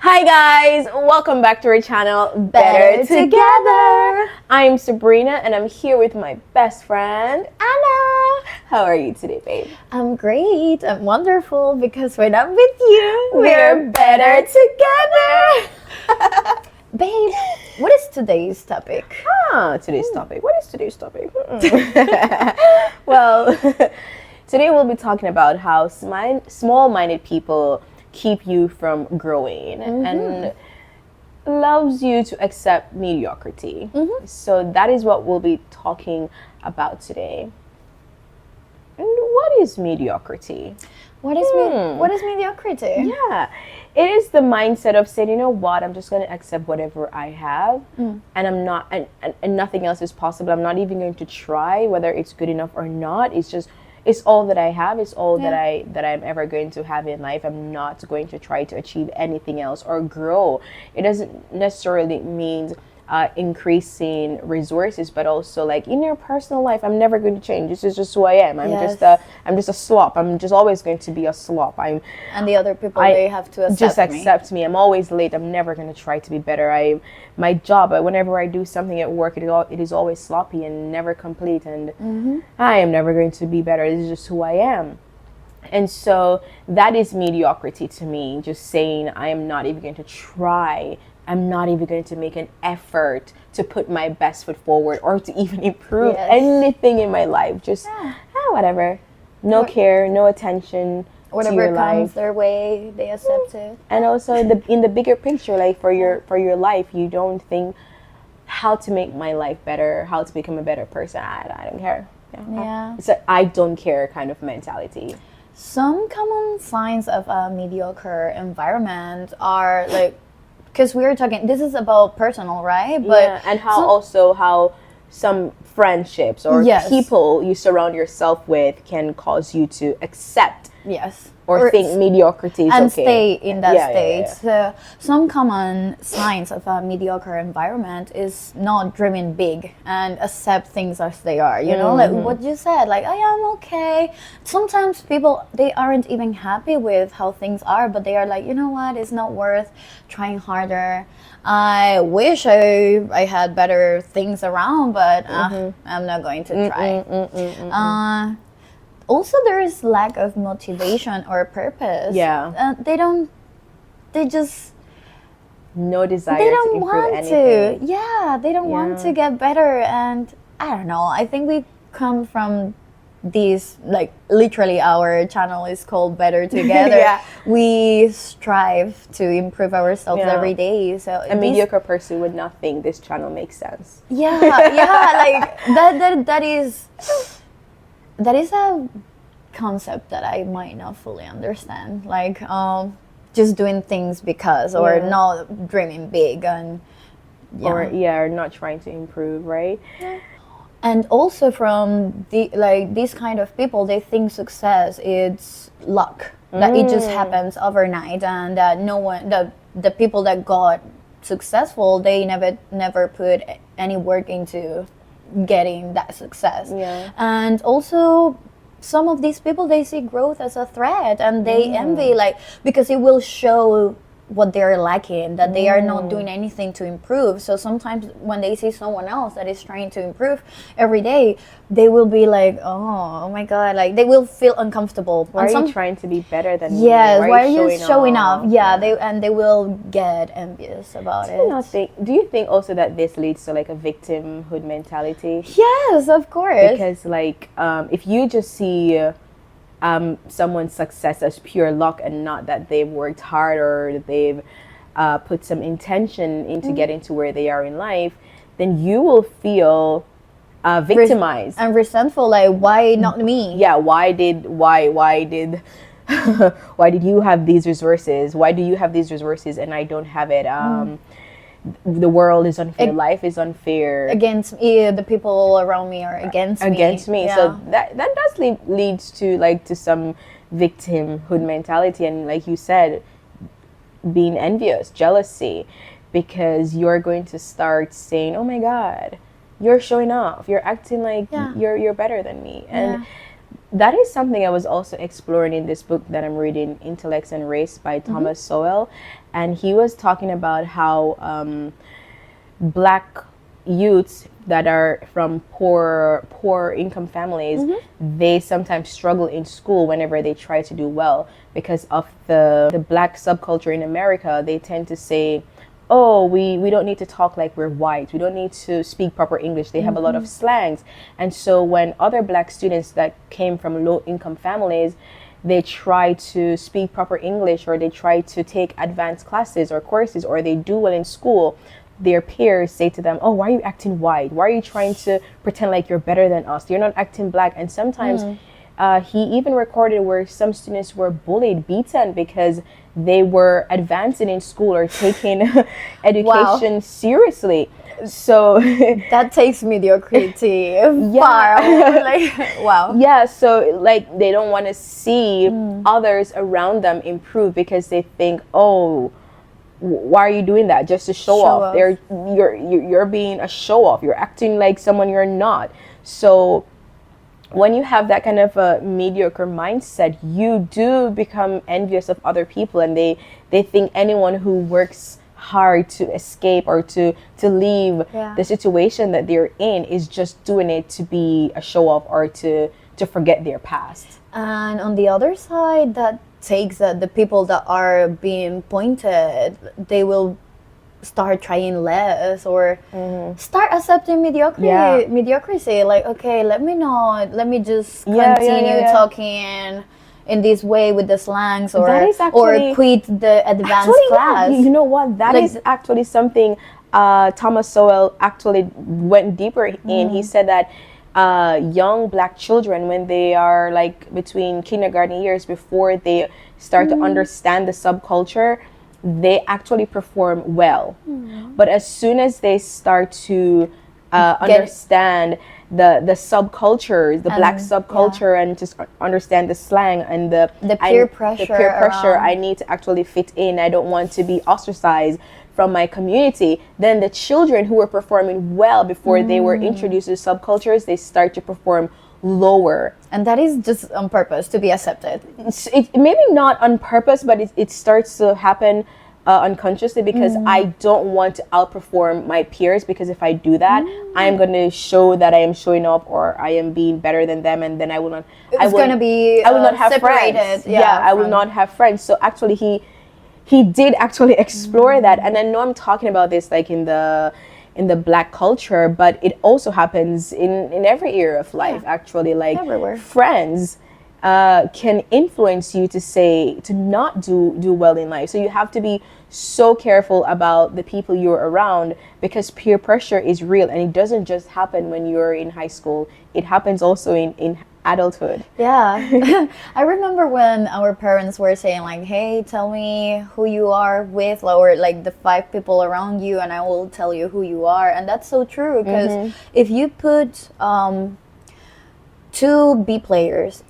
Hi guys, welcome back to our channel Better Together. I'm Sabrina and I'm here with my best friend Anna. How are you today, babe? I'm great. I'm wonderful because when I'm with you, We're better together. Babe, what is today's topic? Today's topic. What is today's topic? Well, today we'll be talking about how small-minded people keep you from growing and allows you to accept mediocrity. So that is what we'll be talking about today. And what is mediocrity? What is mediocrity? Yeah, it is the mindset of saying, you know what, I'm just going to accept whatever I have, and I'm not, and nothing else is possible. I'm not even going to try whether it's good enough or not. It's all that I have. It's all that I'm ever going to have in life. I'm not going to try to achieve anything else or grow. It doesn't necessarily mean increasing resources, but also like in your personal life, I'm never going to change. This is just who I am. I'm just a slop. I'm just always going to be a slop. And the other people, they have to accept me. I'm always late. I'm never going to try to be better. My job, whenever I do something at work, it is always sloppy and never complete. And I am never going to be better. This is just who I am. And so that is mediocrity to me. Just saying I am not even going to try. I'm not even going to make an effort to put my best foot forward or to even improve anything in my life. Just whatever. No care, no attention. Whatever comes their way, they accept it. And also in the bigger picture, like for your life, you don't think how to make my life better, how to become a better person. I don't care. It's a I don't care kind of mentality. Some common signs of a mediocre environment are like, because we were talking, this is about personal, right? But and how some friendships or people you surround yourself with can cause you to accept or think mediocrity is and okay. stay in that state. So some common signs of a mediocre environment is not dreaming big and accept things as they are. You know, like what you said, like I am okay. Sometimes people, they aren't even happy with how things are, but they are like, you know what, it's not worth trying harder. I wish I had better things around, but I'm not going to try. Also, there is lack of motivation or purpose. They just no desire. They don't to improve want anything. to. Yeah, they don't want to get better, and I don't know. I think we come from these, like literally our channel is called Better Together. We strive to improve ourselves every day. So a mediocre person would not think this channel makes sense. Like that is a concept that I might not fully understand. Like just doing things because, or not dreaming big, and or not trying to improve, right? And also from these kind of people, they think success is luck, that it just happens overnight, and that no one, the people that got successful, they never put any work into getting that success. And also some of these people, they see growth as a threat, and they envy, like, because it will show what they're lacking, that they are not doing anything to improve. So sometimes when they see someone else that is trying to improve every day, they will be like, oh my god, like they will feel uncomfortable. Why are you trying to be better than me? Yes, why are you showing off? They will get envious about it. Do you think also that this leads to like a victimhood mentality? Yes, of course. Because like if you just see someone's success as pure luck and not that they've worked hard or that they've put some intention into getting to where they are in life, then you will feel victimized and resentful. Like, why not me? Why did why did you have these resources? Why do you have these resources and I don't have it? The world is unfair. Life is unfair. Against the people around me are against me. So that does leads to some victimhood mentality, and like you said, being envious, jealousy, because you're going to start saying, "Oh my God, you're showing off. You're acting like you're better than me." And that is something I was also exploring in this book that I'm reading, Intellects and Race by Thomas Sowell. and he was talking about how black youths that are from poor income families, they sometimes struggle in school whenever they try to do well because of the black subculture in America. They tend to say, oh, we don't need to talk like we're white, we don't need to speak proper English. They have a lot of slangs. And so when other black students that came from low income families, they try to speak proper English, or they try to take advanced classes or courses, or they do well in school, their peers say to them, oh, why are you acting white? Why are you trying to pretend like you're better than us? You're not acting black. And sometimes he even recorded where some students were bullied, beaten, because they were advancing in school or taking education seriously. So that takes mediocrity far away. Like, wow. Yeah, so like they don't want to see others around them improve because they think, oh, why are you doing that? Just to show off. You're being a show off. You're acting like someone you're not. So when you have that kind of a mediocre mindset, you do become envious of other people, and they think anyone who works hard to escape or to leave the situation that they're in is just doing it to be a show off or to forget their past. And on the other side, that takes the people that are being pointed, they will start trying less or start accepting mediocrity. Like, okay, let me just continue talking in this way with the slangs, or quit the advanced class. You know what? That is actually something Thomas Sowell actually went deeper in. He said that young black children, when they are like between kindergarten years, before they start to understand the subculture, they actually perform well. But as soon as they start to understand the subcultures, the black subculture, and just understand the slang and the peer pressure, I need to actually fit in, I don't want to be ostracized from my community, then the children who were performing well before they were introduced to subcultures, they start to perform lower. And that is just on purpose to be accepted. It maybe not on purpose, but it starts to happen unconsciously, because I don't want to outperform my peers, because if I do that, I am going to show that I am showing up or I am being better than them, and then I will not. I will not have friends. I will not have friends. So actually, he did actually explore that, and I know I'm talking about this like in the black culture, but it also happens in every area of life. Actually, like everywhere. Friends can influence you to not do well in life. So you have to be so careful about the people you're around, because peer pressure is real, and it doesn't just happen when you're in high school. It happens also in adulthood. Yeah. I remember when our parents were saying like, hey, tell me who you are with, or like the 5 people around you, and I will tell you who you are. And that's so true, because if you put 2 B players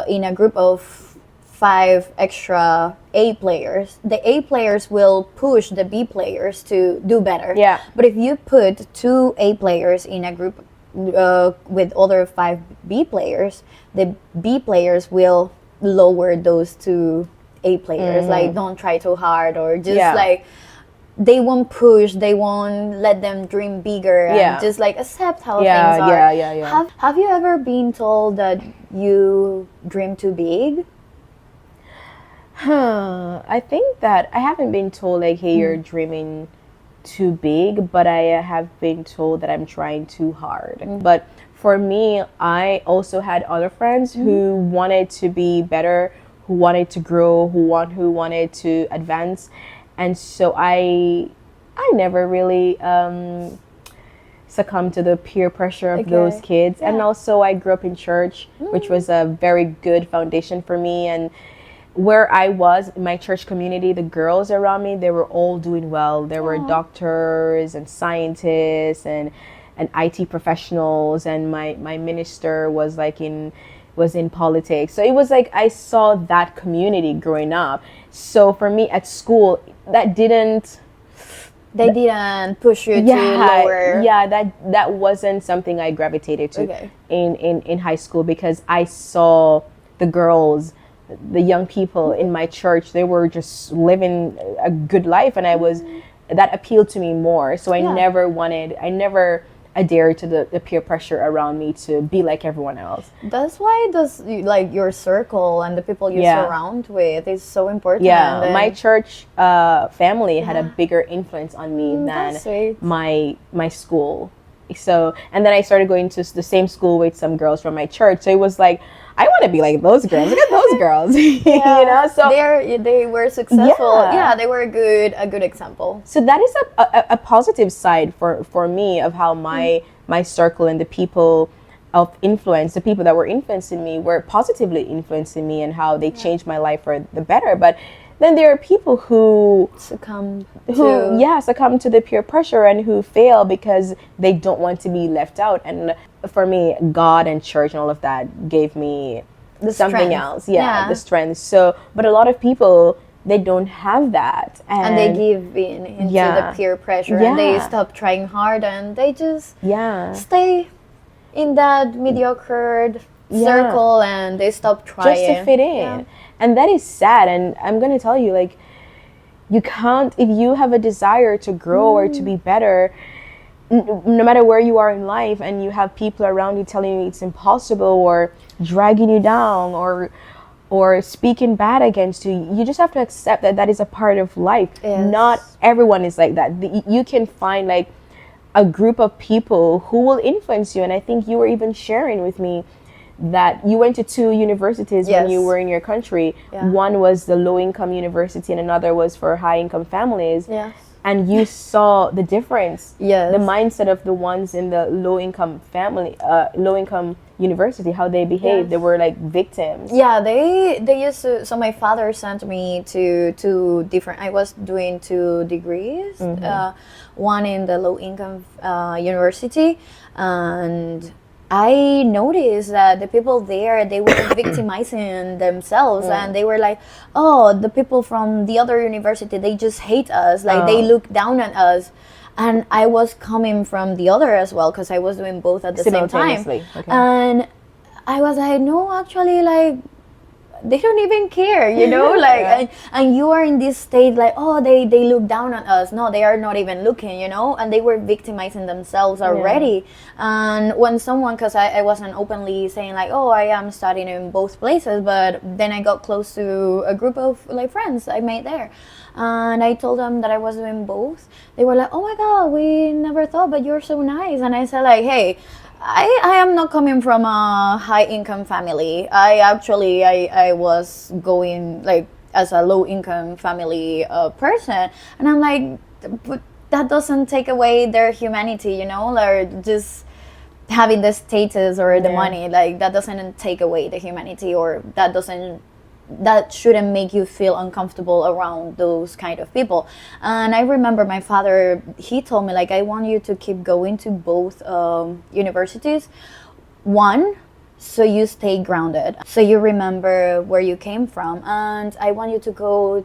in a group of 5 extra A players, the A players will push the B players to do better. Yeah. But if you put 2 A players in a group with other 5 B players, the B players will lower those 2 A players. Like, don't try too hard, or just like, they won't push, they won't let them dream bigger, and just like accept how things are. Have you ever been told that you dream too big? I think that I haven't been told like, hey, you're dreaming too big, but I have been told that I'm trying too hard. But for me, I also had other friends who wanted to be better, who wanted to grow, who wanted to advance, and so I never really succumbed to the peer pressure of those kids. And also I grew up in church, which was a very good foundation for me. And where I was in my church community, the girls around me, they were all doing well. There were doctors and scientists and IT professionals, and my minister was in politics. So it was like I saw that community growing up. So for me at school, that didn't push you to lower. That wasn't something I gravitated to in high school, because I saw the girls the young people in my church, they were just living a good life, and that appealed to me more. So I never adhered to the peer pressure around me to be like everyone else. That's why like your circle and the people you surround with is so important. Yeah, and my church family had a bigger influence on me than my school. So, and then I started going to the same school with some girls from my church. So it was like, I want to be like those girls. Look at those girls. You know, so they were successful. Yeah, they were a good example. So that is a positive side for me of how my circle and the people of influence, the people that were influencing me, were positively influencing me, and how they changed my life for the better. But then there are people who succumb to the peer pressure and who fail because they don't want to be left out. And for me, God and church and all of that gave me something else. The strength. So, but a lot of people, they don't have that, and they give in into the peer pressure, and they stop trying hard, and they just stay in that mediocre circle, and they stop trying just to fit in. And that is sad. And I'm going to tell you, like, you can't, if you have a desire to grow or to be better, no matter where you are in life, and you have people around you telling you it's impossible, or dragging you down, or speaking bad against you, you just have to accept that is a part of life. Not everyone is like that. You can find like a group of people who will influence you. And I think you were even sharing with me that you went to 2 universities when you were in your country. One was the low-income university, and another was for high-income families. And you saw the difference, the mindset of the ones in the low-income university, how they behaved. They were like victims. They used to. So my father sent me to 2 different. I was doing 2 degrees, one in the low-income university, and I noticed that the people there, they were victimizing themselves, and they were like, oh, the people from the other university, they just hate us, like they look down at us. And I was coming from the other as well, because I was doing both at the same time. And I was like, no, actually, like, they don't even care, you know, like, and you are in this state like, oh, they look down on us. No, they are not even looking, you know, and they were victimizing themselves already. And when someone, because I wasn't openly saying like, oh, I am studying in both places, but then I got close to a group of like friends I made there, and I told them that I was doing both. They were like, oh my God, we never thought, but you're so nice. And I said like, hey, I am not coming from a high-income family. I was going like as a low-income family person, and I'm like, but that doesn't take away their humanity, you know, like just having the status or the money, like that doesn't take away the humanity, or that shouldn't make you feel uncomfortable around those kind of people. And I remember my father, he told me like, I want you to keep going to both universities. One, so you stay grounded, so you remember where you came from, and I want you to go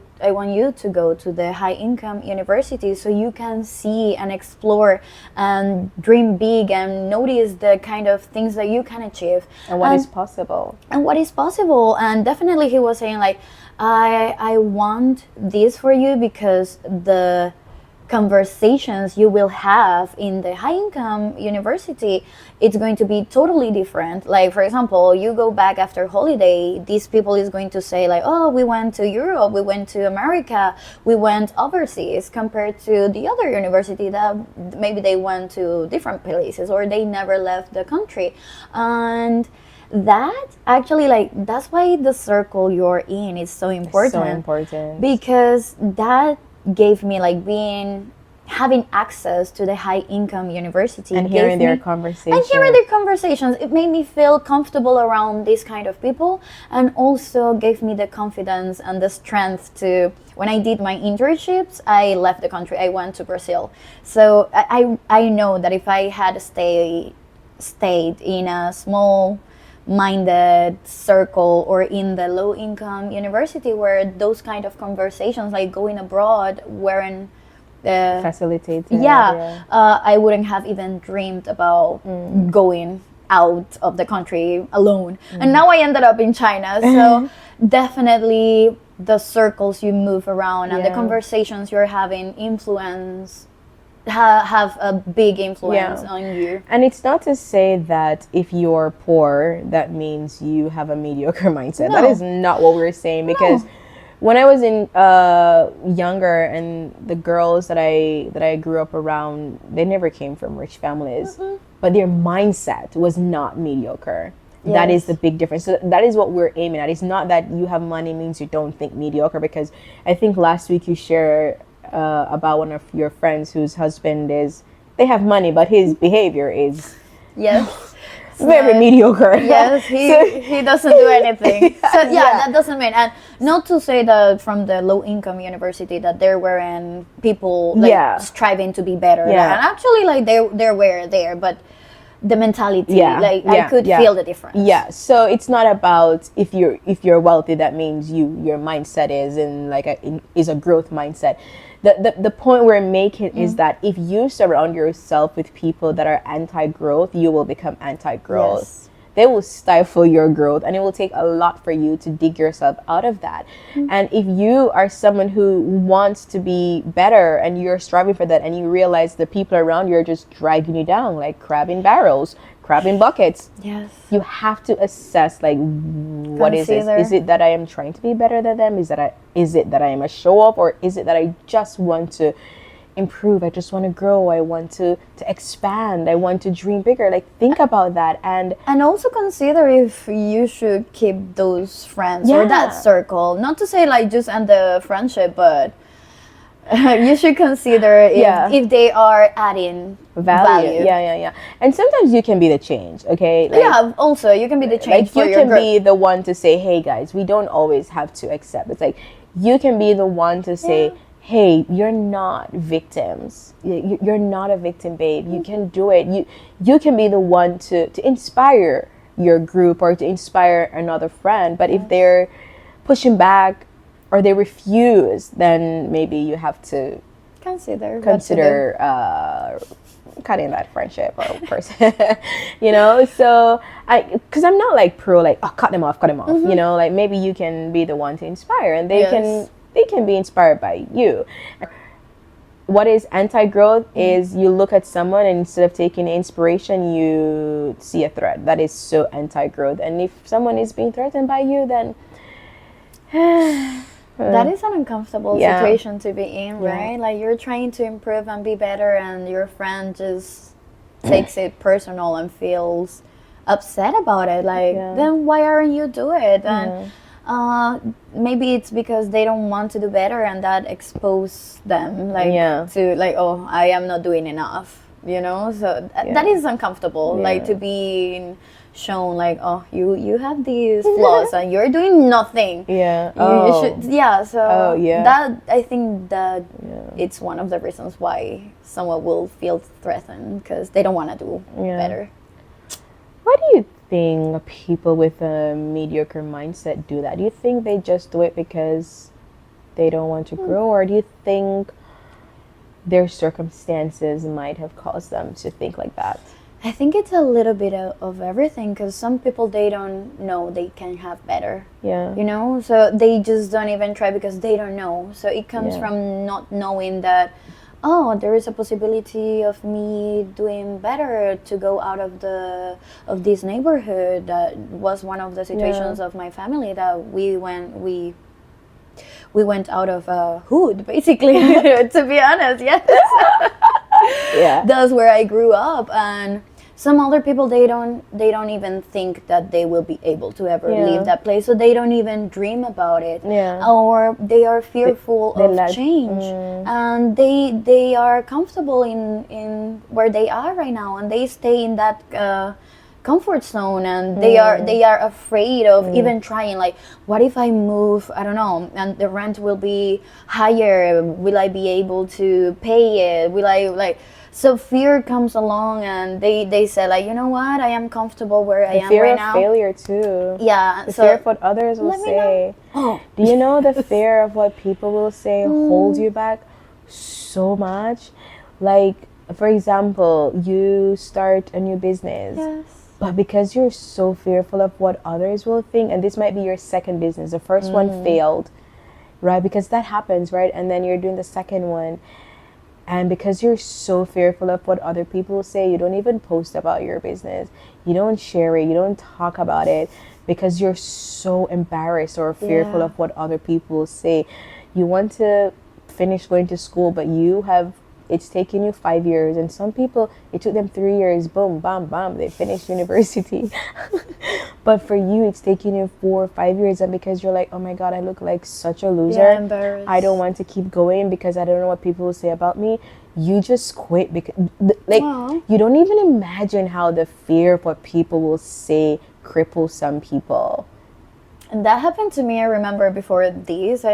to the high income university so you can see and explore and dream big and notice the kind of things that you can achieve and what is possible. And definitely he was saying like, I want this for you, because the conversations you will have in the high income university, it's going to be totally different. Like, for example, you go back after holiday, these people is going to say like, oh, we went to Europe, we went to America, we went overseas, compared to the other university that maybe they went to different places or they never left the country. And that actually, like, that's why the circle you're in is so important. It's so important. Because that gave me like having access to the high income university and hearing their conversations. It made me feel comfortable around this kind of people, and also gave me the confidence and the strength to, when I did my internships, I left the country, I went to Brazil. So I know that if I had stayed in a small minded circle or in the low income university where those kind of conversations like going abroad weren't facilitated, I wouldn't have even dreamed about going out of the country alone. And now I ended up in China. So definitely the circles you move around and the conversations you're having influence have a big influence on you. And it's not to say that if you're poor, that means you have a mediocre mindset. No. That is not what we're saying, because when I was in younger, and the girls that I grew up around, they never came from rich families, but their mindset was not mediocre. Yes. That is the big difference. So that is what we're aiming at. It's not that you have money means you don't think mediocre, because I think last week you shared about one of your friends whose husband they have money, but his behavior is very mediocre. Yes, he doesn't do anything. So that doesn't mean, and not to say that from the low income university that there weren't people striving to be better. Yeah. And actually, like there were there, but the mentality, I could feel the difference. Yeah. So it's not about if you're wealthy, that means your mindset is a growth mindset. The point we're making is that if you surround yourself with people that are anti-growth, you will become anti-growth. Yes. They will stifle your growth, and it will take a lot for you to dig yourself out of that. And if you are someone who wants to be better and you're striving for that, and you realize the people around you are just dragging you down like crab in barrels, crab in buckets, you have to assess, like, what is this? Is it that I am trying to be better than them? Is it that I am a show off, or is it that I just want to improve? I just want to grow. I want to expand. I want to dream bigger. Like, think about that, and also consider if you should keep those friends or that circle. Not to say like just end the friendship, but you should consider if they are adding value. Yeah. And sometimes you can be the change, okay? Like, also you can be the change for you your can group. be the one to say, hey guys, we don't always have to accept. It's like you can be the one to say, hey, you're not victims. You're not a victim, babe. You can do it. You can be the one to inspire your group or to inspire another friend. But if they're pushing back or they refuse, then maybe you have to consider cutting that friendship or person. So because I'm not like pro, like, cut them off. Like, maybe you can be the one to inspire, and they can be inspired by you. What is anti-growth is you look at someone, and instead of taking inspiration, you see a threat. That is so anti-growth. And if someone is being threatened by you, then that is an uncomfortable situation to be in, right? Like, you're trying to improve and be better, and your friend just takes it personal and feels upset about it. Like, then why aren't you doing it? And maybe it's because they don't want to do better, and that exposes them to like, oh, I am not doing enough, so that is uncomfortable, like, to be shown like, oh, you have these flaws and you're doing nothing. You should, that, I think that it's one of the reasons why someone will feel threatened, because they don't want to do better. Why do you think people with a mediocre mindset do that? Do you think they just do it because they don't want to grow, or do you think their circumstances might have caused them to think like that? I think it's a little bit of everything, because some people, they don't know they can have better. So they just don't even try because they don't know. So it comes from not knowing that, oh, there is a possibility of me doing better to go out of this neighborhood. That was one of the situations of my family, that we went out of a hood, basically. To be honest, that's where I grew up. And some other people, they don't even think that they will be able to ever leave that place, so they don't even dream about it. Or they are fearful of change, and they are comfortable in where they are right now, and they stay in that comfort zone, and they are afraid of even trying. Like, what if I move, I don't know, and the rent will be higher? Will I be able to pay it? Will I, like, so fear comes along, and they say, like, you know what, I am comfortable where I am right now. Fear of failure too. The fear of what others will say. Do you know the fear of what people will say holds you back so much? Like, for example, you start a new business. But because you're so fearful of what others will think, and this might be your second business, the first one failed, right? Because that happens, right? And then you're doing the second one. And because you're so fearful of what other people will say, you don't even post about your business. You don't share it. You don't talk about it because you're so embarrassed or fearful of what other people will say. You want to finish going to school, but it's taken you 5 years, and some people, it took them 3 years, boom, bam, bam, they finished university. But for you, it's taken you 4 or 5 years, and because you're like, oh my God, I look like such a loser. Embarrassed. I don't want to keep going because I don't know what people will say about me. You just quit because, like, you don't even imagine how the fear of what people will say cripples some people. And that happened to me. I remember before this,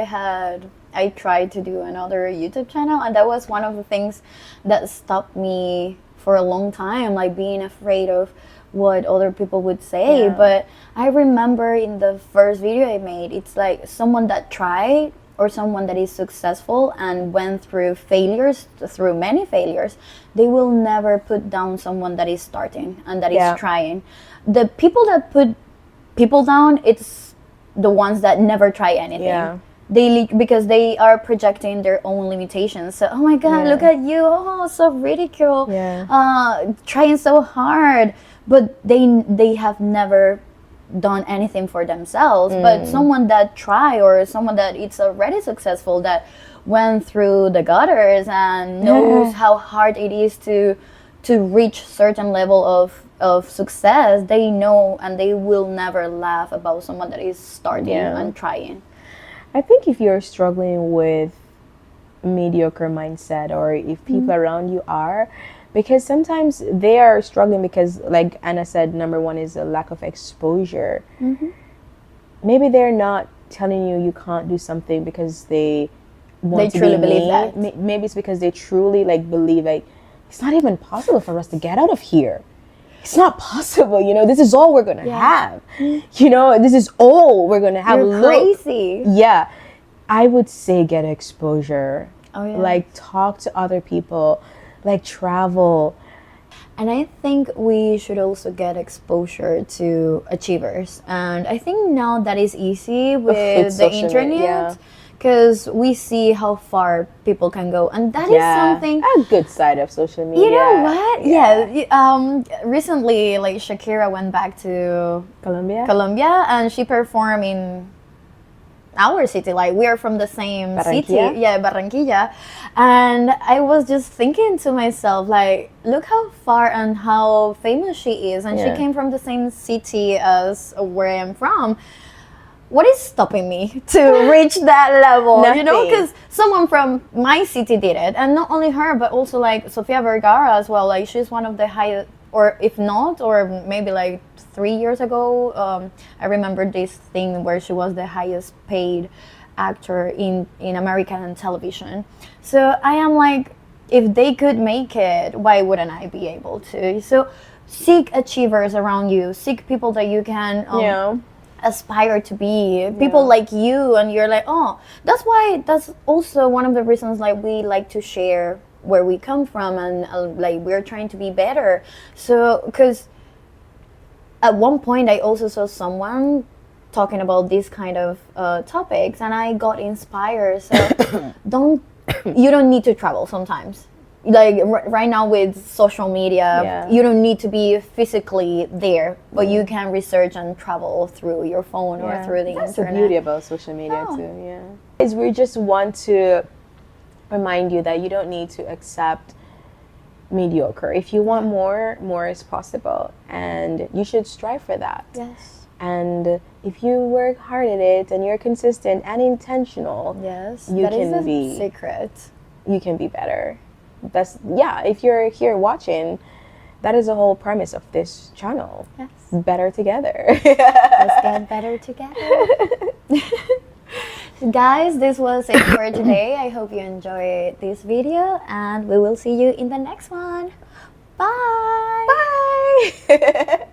I tried to do another YouTube channel, and that was one of the things that stopped me for a long time, like being afraid of what other people would say. Yeah. But I remember in the first video I made, it's like someone that tried or someone that is successful and went through many failures, they will never put down someone that is starting and that is trying. The people that put people down, it's the ones that never try anything. Yeah. Because they are projecting their own limitations. So, oh my God, look at you! Oh, so ridicule! Trying so hard, but they have never done anything for themselves. But someone that try, or someone that it's already successful, that went through the gutters and knows how hard it is to reach certain level of success, they know, and they will never laugh about someone that is starting and trying. I think if you're struggling with mediocre mindset, or if people around you are, because sometimes they are struggling because, like Anna said, number one is a lack of exposure. Maybe they're not telling you can't do something because they want to truly be believe mean. that. Maybe it's because they truly believe it's not even possible for us to get out of here. It's not possible, this is all we're going to have. This is all we're going to have. You're crazy. Yeah. I would say get exposure. Oh, yeah. Like, talk to other people. Like, travel. And I think we should also get exposure to achievers. And I think now that is easy with the internet. Because we see how far people can go, and that is something. A good side of social media. You know what? Yeah. Recently, like Shakira went back to Colombia, and she performed in our city. Like, we are from the same city. Yeah, Barranquilla. And I was just thinking to myself, like, look how far and how famous she is, and she came from the same city as where I am from. What is stopping me to reach that level? Nothing. Because someone from my city did it, and not only her, but also like Sofia Vergara as well. Like, she's one of the highest, or if not, or maybe like 3 years ago, I remember this thing where she was the highest paid actor in American television. So I am like, if they could make it, why wouldn't I be able to? So seek achievers around you, seek people that you can aspire to be, people like you, and you're like, oh, that's also one of the reasons like we like to share where we come from, and like we're trying to be better. So because at one point I also saw someone talking about these kind of topics, and I got inspired. So you don't need to travel sometimes. Like right now with social media, you don't need to be physically there, but you can research and travel through your phone or through the internet. That's the beauty about social media too. Is we just want to remind you that you don't need to accept mediocre. If you want more is possible, and you should strive for that. Yes. And if you work hard at it and you're consistent and intentional, that is the secret. You can be better. If you're here watching, that is the whole premise of this channel. Yes. Better together. Let's get better together. Guys, this was it for today. I hope you enjoyed this video, and we will see you in the next one. Bye. Bye.